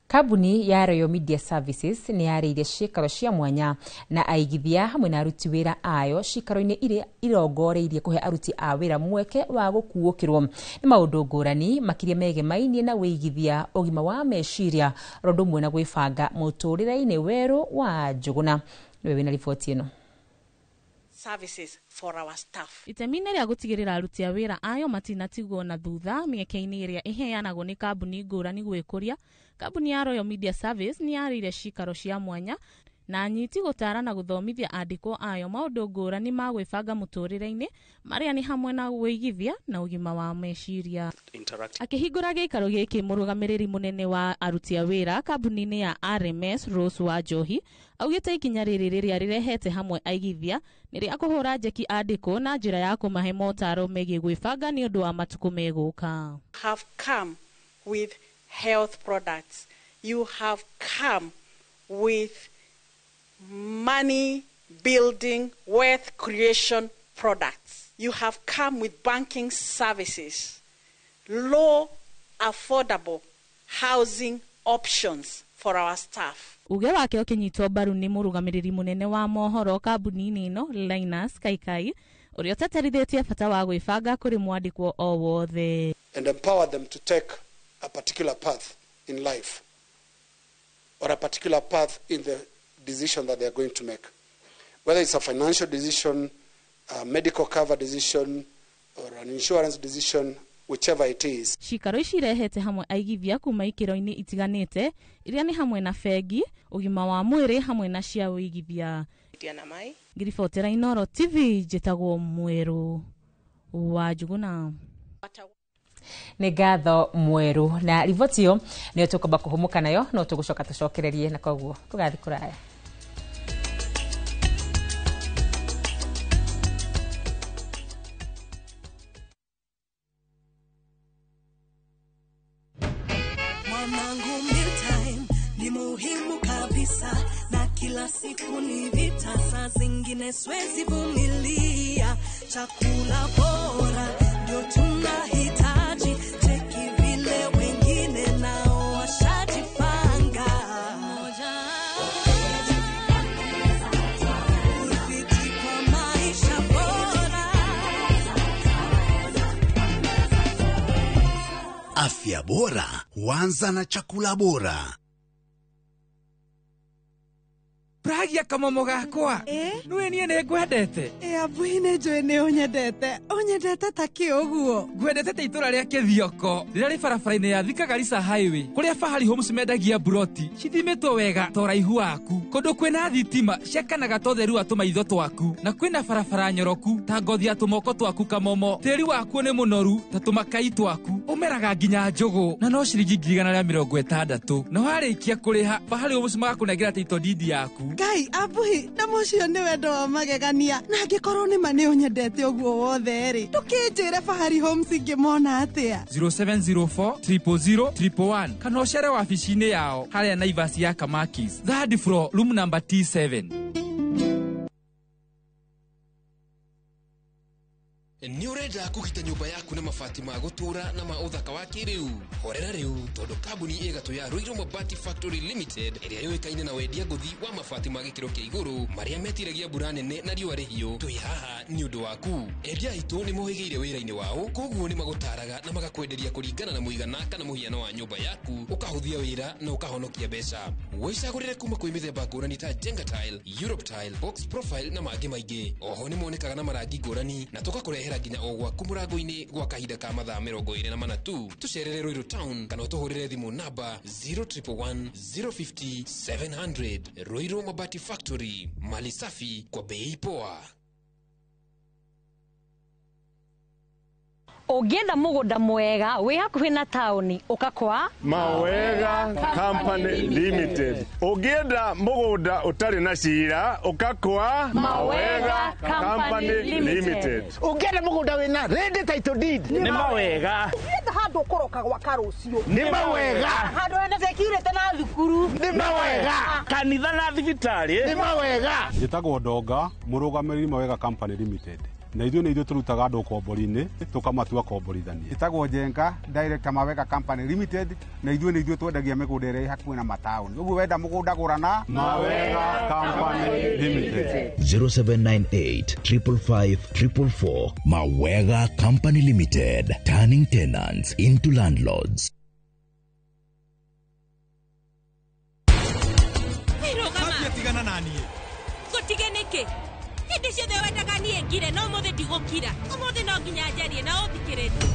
Kabuni ya Royal Media Services ni yarĩire cikaro cia mwanya na aigithia hamwe na aruti wĩra ayo cikaro-inĩ iria irongoreirie kuhe aruti a wĩra mweke wa gũkuũkĩrwo nĩ maũndũ ngũrani makĩria megemainie na wĩigithia ũgima wa meciria ũndũ ũmwe na gwĩbanga mũtũrĩre-inĩ werũ wa Njũgũna. Nĩwe wĩna riboti ĩno. services for our staff. Itemine rĩa gutigirira aruti a wĩra ayo matinatigwo na thutha mĩeke-inĩ ĩrĩa ĩheanagwo nĩ kambuni ngũrani gwĩkũria. Kambuni ya Royal Media Service nĩ yarĩire cikaro cia mwanya na anyiti gũtara na gũthomithia andĩkwo ayo maũndũ ngũrani ma gwĩbanga mũtũrĩre-inĩ marĩa nĩ hamwe na wĩigithia na ũgima wa meciria. Akĩhingũra gĩikaro gĩkĩ mũrũgamĩrĩri mũnene wa aruti a wĩra kambuni-inĩ ya RMS Rose Wanjohi augĩte ikinya rĩrĩ rĩrĩa rĩrehete hamwe aigithia nĩ rĩa kũhũra njeki andĩkwo na njĩra ya kũmahe motaro megiĩ gwĩbanga nĩ ũndũ wa matukũ megũka. Have come with health products. You have come with money building, wealth creation products. You have come with banking services, low, affordable housing options for our staff. Uge wake ũkĩnyitwo mbaru nĩ mũrũgamĩrĩri mũnene wa mohoro kambuni-inĩ ĩno Linus Kaikai ũrĩa ũtatarithĩtie bata wa gwĩbanga kũrĩ mwandĩkwo o wothe. And empower them to take a particular path in life or a particular path in the decision that they are going to make. Whether it's a financial decision, a medical cover decision, or an insurance decision, whichever it is. Cikaro ici irehete hamwe aigithia kuma ikĩro-inĩ itiganĩte iria nĩ hamwe na bengi, ũgima wa mwĩrĩ hamwe na cia ũigithia. Ngiribotera Inooro TV njĩtagwo Mweru wa Njuguna. Nĩ ngatho Mweru na riboti ĩyo nĩyo tũkwamba kũhũmũka nayo no tũgũcoka tũcokererie na koguo tũgathiĩ kũraya. Mwanangu mealtime ni muhimu kabisa na kila siku ni vita, saa zingine siwezi vumilia. Chakula bora ndio tunahitaji, cheki vile wengine nao washajipanga. Urafiki kwa maisha bora. Afya bora huanza na chakula bora. Pragia kamomo gakwa. Nwe niĩ nĩ ngwendete. Abuine njũĩ nĩ ũnyendete. Ũnyendete ta kĩũguo. Ngwendete ta itũra rĩa Kĩthioko rĩrĩa rĩ barabara-inĩ ya Thika Garissa Highway kũrĩa Fahari Homes mendagia buroti cithimĩtwo wega ta ũraihu waku, kũndũ kwĩna thitima ciakanaga ta ũtheru wa tũmaitho twaku, na kwĩna barabara nyoroku ta ngothi ya tũmoko twaku kamomo, tĩri waku nĩ mũnoru ta tũmakai twaku, ũmeraga nginya njũgũ na no ciringi 160. Na warĩkia kũrĩha Fahari Homes magakũnengera title deed yaku. Ngai abuhi na mũcio nĩ wendo wa magegania, na angĩkorwo nĩ ma nĩ ũnyendete ũguo wothe rĩ tũkĩnjĩre Fahari Homes ingĩmona atĩa. 0704 000 111 kana ũcere wabici-inĩ yao harĩa Naivas ya Kamakis, 3rd floor, room number T7. Nĩ ũrenda kũgita nyũmba yaku na mabati ma gũtũra na ma ũthaka wa kĩrĩu? Horera rĩu tondũ kambuni ĩgatũ ya Ruiru Mabati Factory Limited ĩrĩa yũĩkaine na wendia ngũthi wa mabati ma gĩkĩro kĩa igũrũ marĩa metiragia mbura nene na riũa rĩhiũ. Twĩ haha nĩ ũndũ waku. Endia aitũ nĩ mohĩgĩire wĩra-inĩ wao, koguo nĩ magũtaraga na magakwenderia kũringana na mũigana kana mũhiano wa nyũmba yaku, ũkahũthia wĩra na ũkahonokia mbeca. Wĩcagũrĩre kuma kwĩ mĩthemba ngũrani ta Jenga Tile, Europe Tile, Box Profile na mangĩ maingĩ. Oho nĩ monekaga na marangi ngũrani na tũgakũrehera nginya o gwaku mũrango-inĩ gwa kahinda ka mathaa 24 tu. Tũcerere Ruiru Town kana ũtũhũrĩre thimũ namba 0111 050 700. Ruiru Mabati Factory, mali safi kwa bei poa. Ũngĩenda mũgũnda mwega wĩ hakuhĩ na taũni ũkakwa Mawega Company Limited. Ũngĩenda mũgũnda ũtarĩ na cira ũkakwa Mawega Company Limited. Ũngĩenda mũgũnda wĩna ready title deed nĩ Mawega. Ũngĩenda handũ ũkoroka gwaka rũciũ nĩ Mawega. handũ hena security na thukuru nĩ Mawega. Kanitha na thibitarĩ nĩ Mawega. Njĩtagwo Ndonga, mũrũgamĩrĩri Mawega Company Limited. Na ithuĩ nĩ ithuĩ tũrutaga andũ kombori-inĩ tũkamatua komborithania. Njĩtagwo Jenga, Director Mawega Company Limited, na ithuĩ nĩ ithuĩ twendagia mĩgũnda ĩrĩa hakuhĩ na mataũni. Ũguo wenda mũgũnda gũrana Mawega Company Limited. 0798 555 444. Mawega Company Limited, turning tenants into landlords. Gũtigeneke Hindisho the wetaka nie ngire no mothe ndigukira. Omothe no nginya njarie na uthikirete.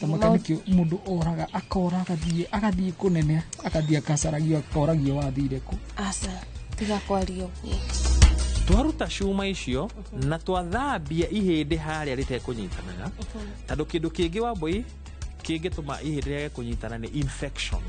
Makanikio mundu oraga akora agathie kunene akathie akacaragia akoragio wathire ku. Asa tiga kwario. Twaruta cuma icio na twathambia ihindi haria ritekunyitanana tondu kindu kingi wa boy kingituma ihindi rege kunyitana ni infection.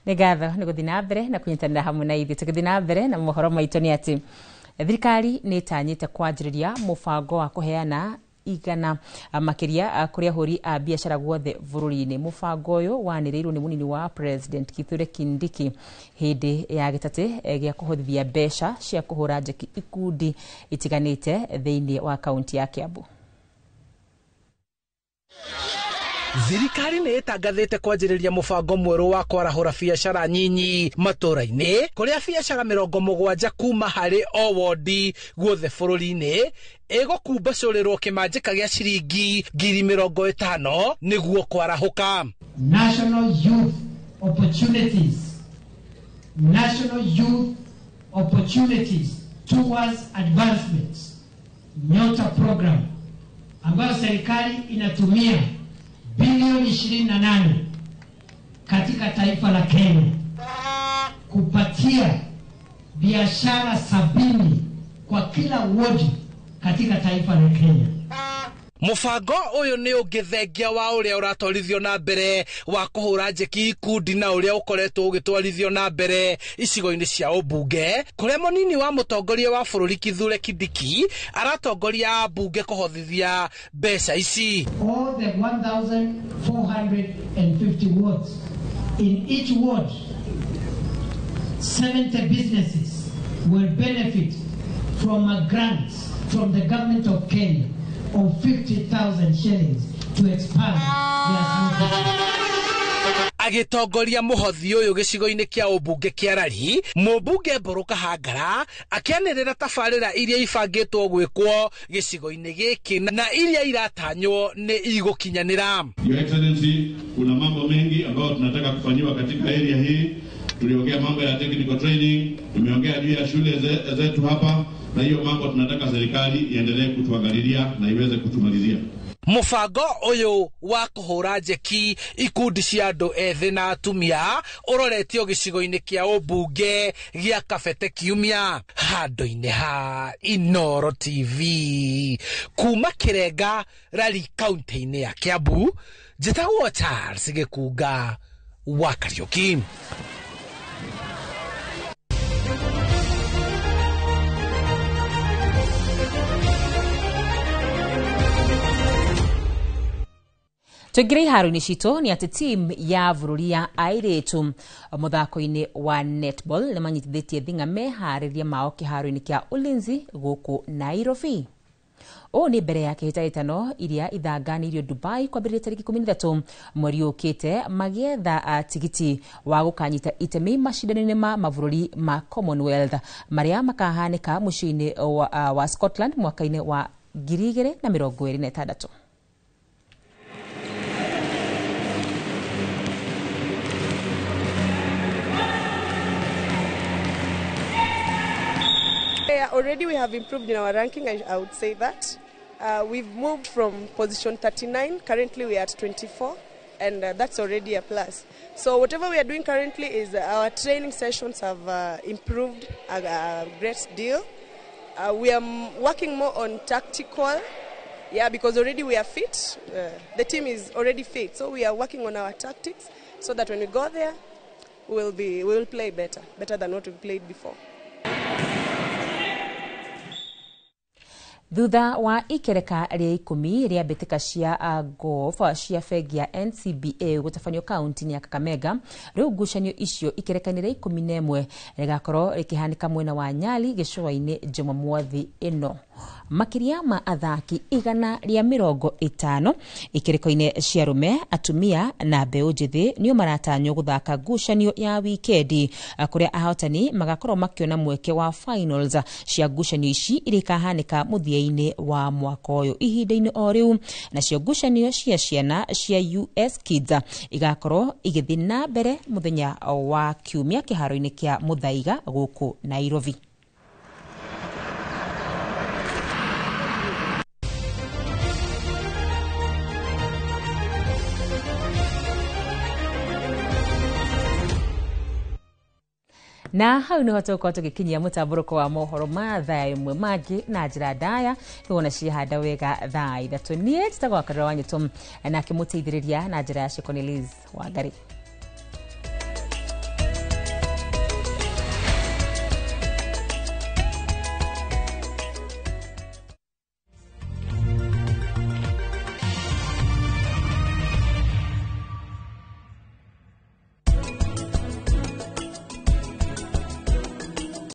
Negatho nĩ gũthiĩ na mbere na kũnyitanĩra hamwe na ithuĩ. Tũgĩthiĩ na mbere na mohoro maitũ nĩ atĩ thirikari nĩ ĩtanyĩte kwanjĩrĩria mũbango wa kũheana igana makĩria kũrĩ ahũri a biacara guothe bũrũri-inĩ. Mũbango ũyũ wanĩrĩirwo nĩ mũnini wa President Kithure Kindiki hĩndĩ ya gĩtatĩ gĩa kũhũthithia mbeca cia kũhũra njeki ikundi itiganĩte thĩinĩ wa kaunti ya Kiambu. Thirikari nĩ ĩtangathĩte kwanjĩrĩria mũbango mwerũ wa kwarahũra biacara nyinyi matũra-inĩ kũrĩa biacara 70 kuma harĩ o wondi guothe bũrũri-inĩ ĩgũkumbacũrĩrwo kĩmanjĩka gĩa ciringi 50,000 nĩguo kwarahũka. National Youth Opportunities Towards Advancement Nyota Program ambayo serikali inatumia bilioni 28 katika taifa la Kenya kupatia biashara 70 kwa kila wodi katika taifa la Kenya. Mũbango ũyũ nĩ ũngĩthengia wa ũrĩa ũratwarithio na mbere wa kũhũra njeki ikundi na ũrĩa ũkoretwo ũgĩtwarithio na mbere icigo-inĩ cia ũmbunge kũrĩa mũnini wa mũtongoria wa bũrũri Kithure Kindiki aratongoria ambunge kũhothithia mbeca ici. All the 1,450 wards, in each ward 70 businesses will benefit from a grant from the government of Kenya of 50,000 shillings to expand their services. Agitongoria muhothi uyu gicigo-ini kia ubunge kia Rari, mubunge Mbũrũ Hangara akianirira tabarĩra iria ibangĩtwo gwĩkwo gicigo-ini giki na iria iratanywo ni igũkinyanĩra. Your Excellency, kuna mambo mengi ambayo tunataka kufanyiwa katika area hii. Tuliongea mambo ya technical training, tumeongea juu ya shule zetu hapa, na hiyo mambo tunataka serikali iendelee kutuangalilia na iweze kutumalizia. Mũbango ũyũ wa kũhũra njeki ikundi cia andũ ethĩ na atumia ũroretio gĩcigo-inĩ kĩa ũmbunge gĩa Kabete kiumia. Handũ-inĩ ha Inooro TV kuma Kĩrenga, Rari, kaunti-inĩ ya Kiambu, njĩtagwo Charles Gĩkunga wa Kariũki. Tũngĩra iharo-inĩ citũ nĩ atĩ team ya bũrũri ya airĩtu mũthako-inĩ wa netball nĩ manyitithĩtie thing'a meharĩria mao kĩharo-inĩ kĩa Ulinzi gũkũ Nairobi. Ũũ nĩ mbere ya kĩhĩtahĩtano iria ithanganĩirio Dubai kwambĩrĩria tarĩki 13 mweri ũkĩte magĩetha tigiti wa gũkanyita itemi macindano-inĩ ma mabũrũri ma Commonwealth marĩa makahanĩka mũciĩ-inĩ wa Scotland mwaka-inĩ wa 2026. Already we have improved in our ranking, I would say that. We've moved from position 39, currently we are at 24, and that's already a plus. So whatever we are doing currently is our training sessions have improved a great deal. We are working more on tactical, because already we are fit. The team is already fit, so we are working on our tactics so that when we go there, we will play better than what we played before. Thutha wa ikereka ria 10 ria mbitika cia golf cia bengi ya NCBA gutafanio kaunti ya Kakamega, riu ngucanio icio ikerekanire 11 rigakorwo rikihanika mwena wa Nyali gicua-ini Jumamwothi ino. Makiria ma athaki 150 ikereko-ini cia rume, atumia na mbeu njithi nio maratanyo guthaka ngucanio ya wikendi, kuria ahotani magakorwo makiona mweke wa finals cia ngucanio ici irikahanika muthia-ini wa mwaka uyu. Ihinda-ini o riu nacio ngucanio cia ciana cia US Kids igakorwo igithi na mbere muthenya wa Kiumia kiharo-ini kia Muthaiga guku Nairobi. Na hau niho tuko tugikinyia mutamburuko wa mohoro ma thaa imwe mangi na njira ndaya tuona cihanda wega thaa 3. Nie tutagwakorera wanyu tum na kimuteithiriria na njira ya Cornelius Wangari.